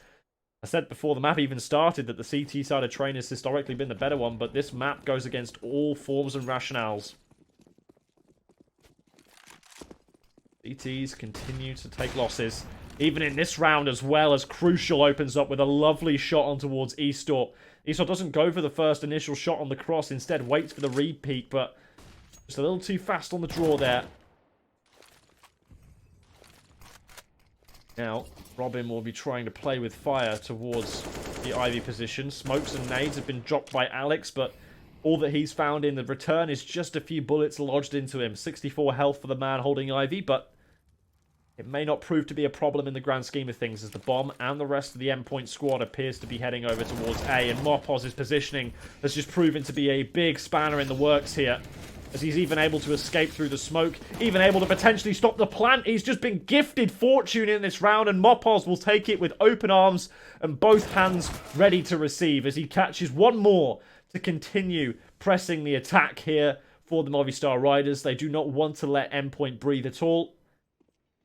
I said before the map even started that the CT side of train has historically been the better one, but this map goes against all forms and rationales. CTs continue to take losses, even in this round as well, as Crucial opens up with a lovely shot on towards eStore. eStore doesn't go for the first initial shot on the cross, instead waits for the read peak, but just a little too fast on the draw there. Now, Robin will be trying to play with fire towards the Ivy position. Smokes and nades have been dropped by Alex, but all that he's found in the return is just a few bullets lodged into him. 64 health for the man holding Ivy, but it may not prove to be a problem in the grand scheme of things, as the bomb and the rest of the Endpoint squad appears to be heading over towards A, and Mopoz's positioning has just proven to be a big spanner in the works here, as he's even able to escape through the smoke, even able to potentially stop the plant. He's just been gifted fortune in this round, and Mopoz will take it with open arms and both hands ready to receive, as he catches one more to continue pressing the attack here for the Movistar Riders. They do not want to let Endpoint breathe at all.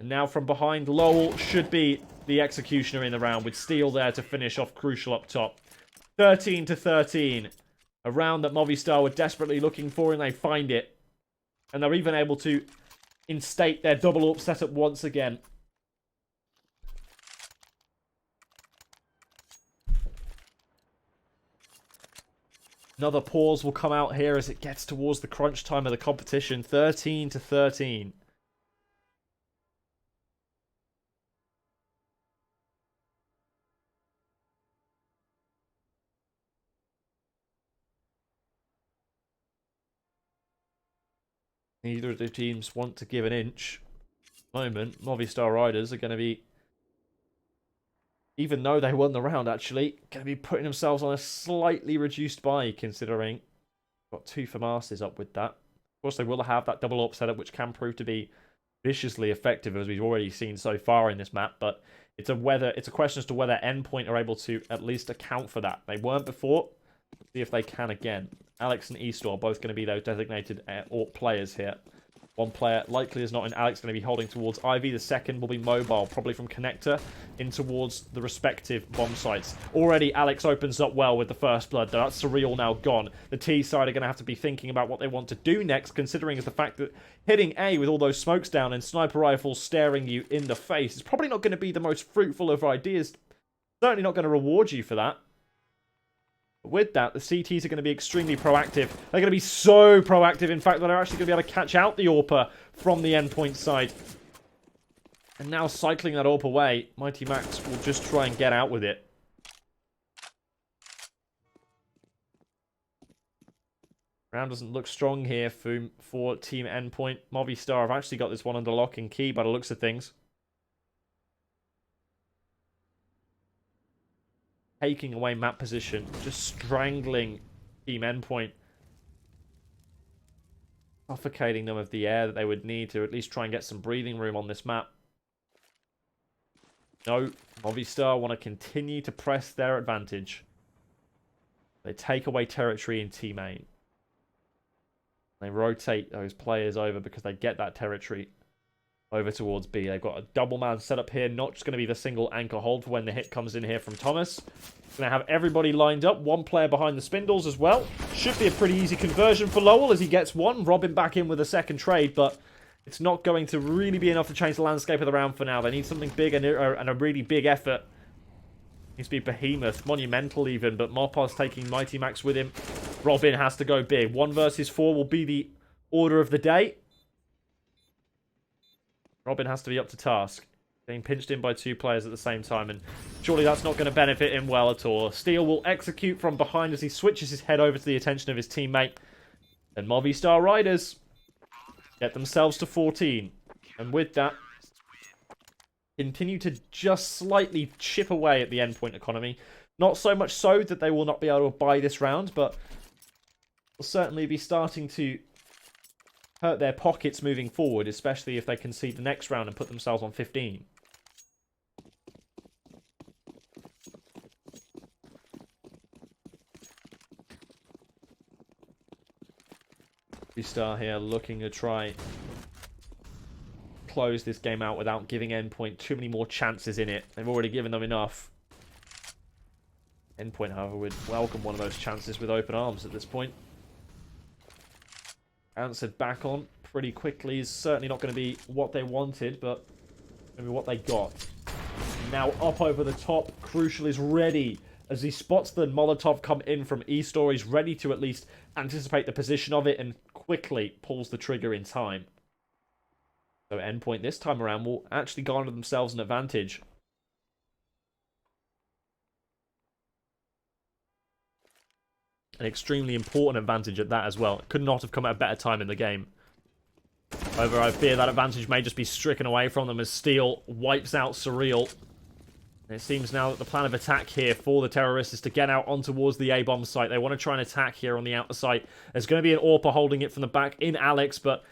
And now from behind, Lowell should be the executioner in the round, with Steel there to finish off Crucial up top. 13-13. A round that Movistar were desperately looking for, and they find it. And they're even able to instate their double up setup once again. Another pause will come out here as it gets towards the crunch time of the competition. 13-13. Neither of the teams want to give an inch. At the moment, Movistar Riders are going to be, even though they won the round actually, going to be putting themselves on a slightly reduced buy, considering got 2 FAMASes up with that. Of course, they will have that double up setup, which can prove to be viciously effective, as we've already seen so far in this map, but it's a question as to whether Endpoint are able to at least account for that. They weren't before. Let's see if they can again. Alex and eStore are both going to be those designated AWP players here. One player likely is not in Alex going to be holding towards Ivy. The second will be Mobile, probably from Connector in towards the respective bomb sites. Already Alex opens up well with the first blood, though that's Surreal now gone. The T side are going to have to be thinking about what they want to do next, considering the fact that hitting A with all those smokes down and sniper rifles staring you in the face is probably not going to be the most fruitful of ideas. Certainly not going to reward you for that. With that, the CTs are going to be extremely proactive. They're going to be so proactive, in fact, that they're actually going to be able to catch out the AWPer from the Endpoint side. And now cycling that AWP away, Mighty Max will just try and get out with it. Round doesn't look strong here for Team Endpoint. Movistar have actually got this one under lock and key by the looks of things. Taking away map position, just strangling Team Endpoint, suffocating them of the air that they would need to at least try and get some breathing room on this map. No, Movistar want to continue to press their advantage. They take away territory in Team A. They rotate those players over because they get that territory over towards B. They've got a double man set up here, not just going to be the single anchor hold for when the hit comes in here from Thomas. Going to have everybody lined up, one player behind the spindles as well. Should be a pretty easy conversion for Lowell as he gets one. Robin back in with a second trade, but it's not going to really be enough to change the landscape of the round for now. They need something big and a really big effort. Needs to be behemoth, monumental even, but Mopoz taking Mighty Max with him. Robin has to go big. 1 versus 4 will be the order of the day. Robin has to be up to task. Being pinched in by 2 players at the same time, and surely that's not going to benefit him well at all. Steel will execute from behind as he switches his head over to the attention of his teammate. And Movistar Riders get themselves to 14. And with that, continue to just slightly chip away at the Endpoint economy. Not so much so that they will not be able to buy this round, but will certainly be starting to hurt their pockets moving forward, especially if they concede the next round and put themselves on 15. Movistar here looking to try close this game out without giving Endpoint too many more chances in it. They've already given them enough. Endpoint, however, would welcome one of those chances with open arms at this point. Answered back on pretty quickly. Is certainly not going to be what they wanted, but maybe what they got. Now up over the top. Crucial is ready as he spots the Molotov come in from eStore. He's ready to at least anticipate the position of it and quickly pulls the trigger in time. So Endpoint this time around will actually garner themselves an advantage. An extremely important advantage at that as well. It could not have come at a better time in the game. However, I fear that advantage may just be stricken away from them as Steel wipes out Surreal. And it seems now that the plan of attack here for the terrorists is to get out on towards the A-bomb site. They want to try and attack here on the outer site. There's going to be an AWPer holding it from the back in Alex, but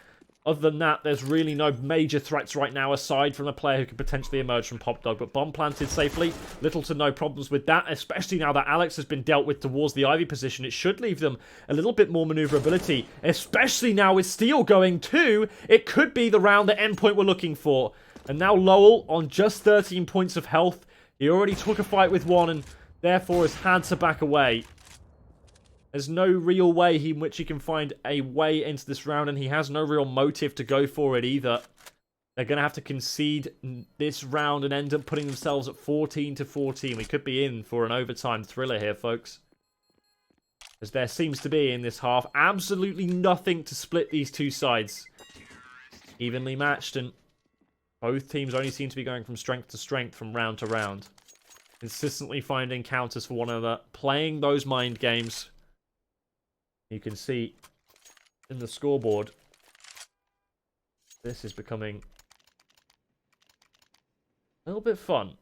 other than that, there's really no major threats right now aside from a player who could potentially emerge from Pop Dog. But bomb planted safely, little to no problems with that, especially now that Alex has been dealt with towards the Ivy position. It should leave them a little bit more maneuverability, especially now with Steel going too. It could be the round that Endpoint were looking for. And now Lowell on just 13 points of health. He already took a fight with one and therefore has had to back away. There's no real way in which he can find a way into this round, and he has no real motive to go for it either. They're going to have to concede this round and end up putting themselves at 14-14. We could be in for an overtime thriller here, folks. As there seems to be in this half absolutely nothing to split these two sides. Evenly matched, and both teams only seem to be going from strength to strength from round to round. Consistently finding counters for one another, playing those mind games. You can see in the scoreboard, this is becoming a little bit fun.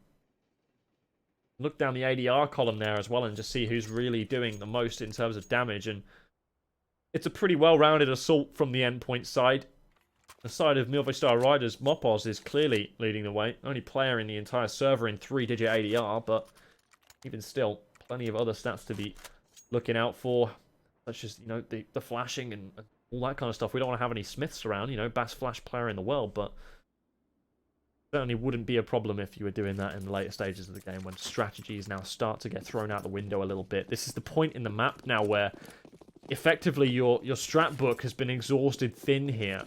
Look down the ADR column there as well and just see who's really doing the most in terms of damage. And it's a pretty well-rounded assault from the Endpoint side. The side of Movistar Riders, Mopos is clearly leading the way. Only player in the entire server in 3-digit ADR, but even still, plenty of other stats to be looking out for. Such as, you know, the flashing and all that kind of stuff. We don't want to have any Smiths around, you know, best flash player in the world, but certainly wouldn't be a problem if you were doing that in the later stages of the game when strategies now start to get thrown out the window a little bit. This is the point in the map now where effectively your strat book has been exhausted thin here.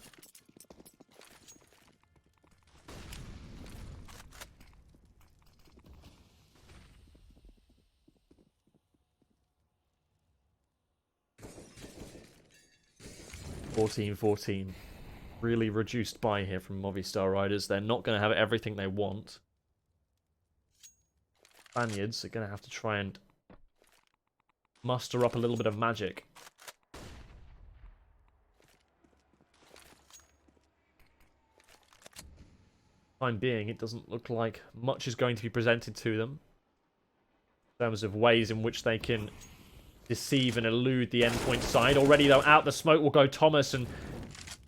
(14-14). Really reduced by here from Movistar Riders. They're not going to have everything they want. Spaniards are going to have to try and muster up a little bit of magic. Time being, it doesn't look like much is going to be presented to them in terms of ways in which they can deceive and elude the Endpoint side. Already, though, out the smoke will go Thomas and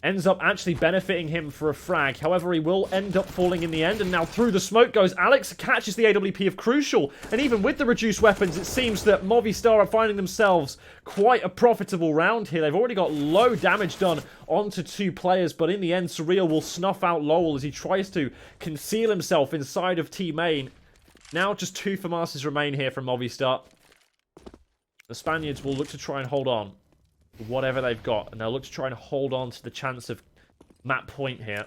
ends up actually benefiting him for a frag. However, he will end up falling in the end. And now through the smoke goes Alex, catches the AWP of Crucial. And even with the reduced weapons, it seems that Movistar are finding themselves quite a profitable round here. They've already got low damage done onto two players. But in the end, Surreal will snuff out Lowell as he tries to conceal himself inside of T-Main. Now just 2 FAMASs remain here from Movistar. The Spaniards will look to try and hold on to whatever they've got. And they'll look to try and hold on to the chance of map point here.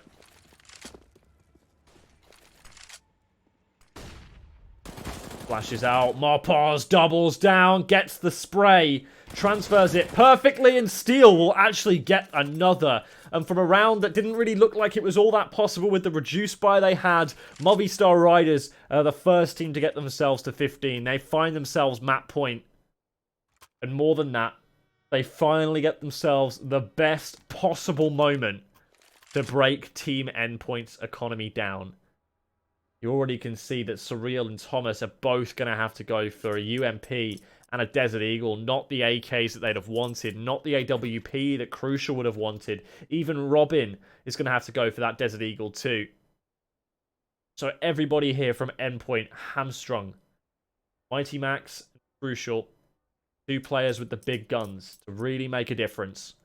Flashes out. Mopos doubles down. Gets the spray. Transfers it perfectly. And Steel will actually get another. And from a round that didn't really look like it was all that possible with the reduced buy they had, Movistar Riders are the first team to get themselves to 15. They find themselves map point. And more than that, they finally get themselves the best possible moment to break Team Endpoint's economy down. You already can see that Surreal and Thomas are both going to have to go for a UMP and a Desert Eagle, not the AKs that they'd have wanted, not the AWP that Crucial would have wanted. Even Robin is going to have to go for that Desert Eagle too. So everybody here from Endpoint hamstrung. Mighty Max, Crucial, 2 players with the big guns to really make a difference.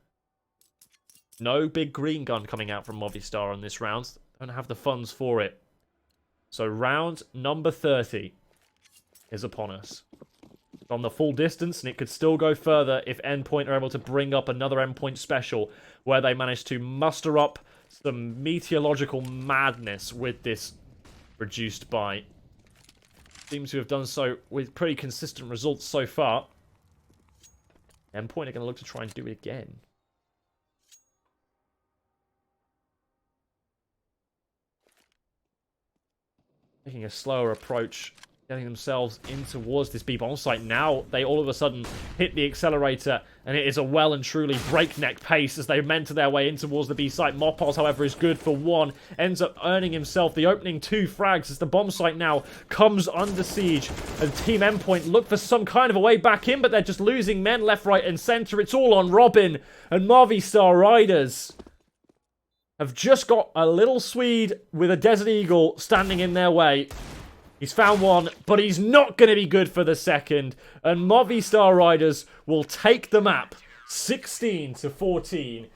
No big green gun coming out from Movistar on this round. Don't have the funds for it. So round number 30 is upon us. on the full distance, and it could still go further if Endpoint are able to bring up another Endpoint special where they manage to muster up some meteorological madness with this reduced by. Seems to have done so with pretty consistent results so far. Endpoint are going to look to try and do it again. Taking a slower approach, getting themselves in towards this B-bomb site. Now they all of a sudden hit the accelerator, and it is a well and truly breakneck pace as they mentor their way in towards the B site. Mopos, however, is good for one. Ends up earning himself the opening 2 frags as the bomb site now comes under siege. And Team Endpoint look for some kind of a way back in, but they're just losing men left, right, and center. It's all on Robin, and Movistar Riders have just got a little Swede with a Desert Eagle standing in their way. He's found one, but he's not going to be good for the second. And Movistar Riders will take the map 16-14